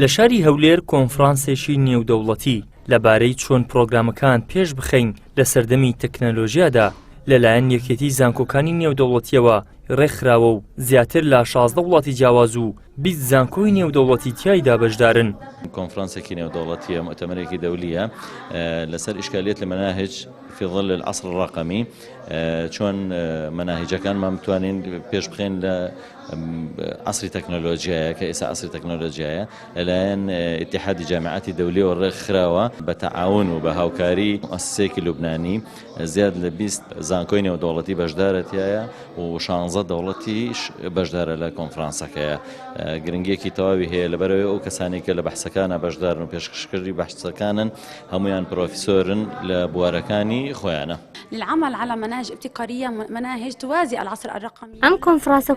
لە شاری هەولێر کۆنفرانسێکی نێودەوڵەتی لەبارەی چۆن پرۆگرامەکان پێش بخەین لە سەردەمی تەکنەلۆژیادا لەلایەن یەکێتی زانکۆکانی نێودەوڵەتیەوە ڕێکخراوە و زیاتر لە 16 وڵاتی جیاواز و 20 زانکۆی نێودەوڵەتی تیایدا بەشدارن. كونفرنسێکی نێودەوڵەتیە مؤتمرێکی دەولیە لەسەر ئیشکالیەت المناهج في ظل العصر الرقمي چۆن مناهجەکانمان بتوانین پێش بخێن لە عصری تەکنۆلۆژیایە کە ئێستا عصری تەکنۆلۆژیایە لەلایەن اتحادی جامعاتی دەولیەوە ڕێکخراوە بە تەعاون و بە هاوکاری مؤسسەیەکی لوبنانی زیاد لە 20 زانکۆی نێودەوڵەتی بەشدارەتیایە و 16 دەوڵەتیش بەشدارە لە کۆنفرانسەکەیە. گرنگیەکی تەواوی هەیە لەبەرەوەی ئەو کەسانی کە لە بەحسەکانە بەشدارن و پێشکەشکردی بەحسەکانن هەمویان پرۆفیسۆرن لە بوارەکانی خۆیانە. للعمل على مناهج ابتكارية مناهج توازي العصر الرقمي. ئەم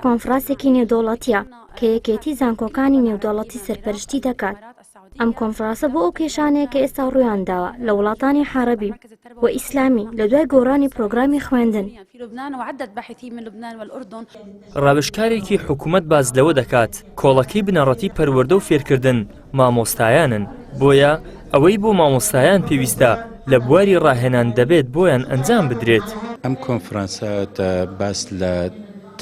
کۆنفرانسێکی نێودەوڵەتیە کە یەکێتی زانکۆکانی نێودەوڵەتی سەرپەرشتی دەکات. ئەم کۆنفرانسە بۆ ئەو کێشانەیە کە ئێستا ڕوویانداوە لە وڵاتانی عەرەبی و ئیسلامی لە دوای گۆڕانی پرۆگرامی خوێندن. ڕاوێژکارێکی حکوومەت باز لەوە دەکات کۆڵەکەی بنەڕەتی پەروەردە و فێرکردن مامۆستایانن، بۆیە ئەوەی بۆ مامۆستایان پێویستە لە بواری ڕاهێنان دەبێت بۆیان ئەنجام بدرێت. ئەم کۆنفرانسە باس لە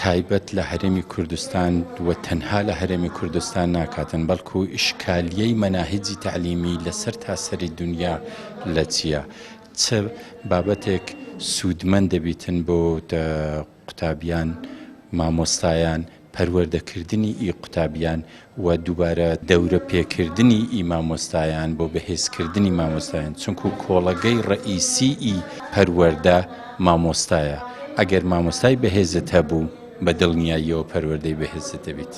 تایبەت لە هەرێمی کوردستان و تەنها لە هەرێمی کوردستان ناکاتن بەڵکو ئیشکالیەی مەناهیجی تعلیمی لەسەر تاسەری دنیا لە چییە؟ چ بابەتێک سوودمەند دەبیتن بۆ قوتابیان، مامۆستایان، پەروەردەکردنی ئی قوتابیان و دووبارە دەورە پێکردنی ئی مامۆستایان بۆ بەهێزکردنی مامۆستایان، چونکو کۆڵەگەی ڕئیسی ئی پەروەردە مامۆستایە. ئەگەر مامۆستای بەهێزت هەبوو بە دڵنیاییەوە پەروەردەی بەهێزت دەبیت.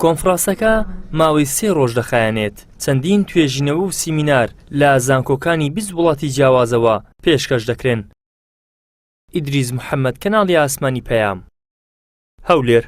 کۆنفرانسەکە ماوەی 3 ڕۆژ دەخایەنێت. چەندین توێژینەوە و سیمینار لە زانکۆکانی 20 وڵاتی جیاوازەوە پێشکەش دەکرێن. ئیدریس محەممەد، کەناڵی ئاسمانی پەیام، هەولێر.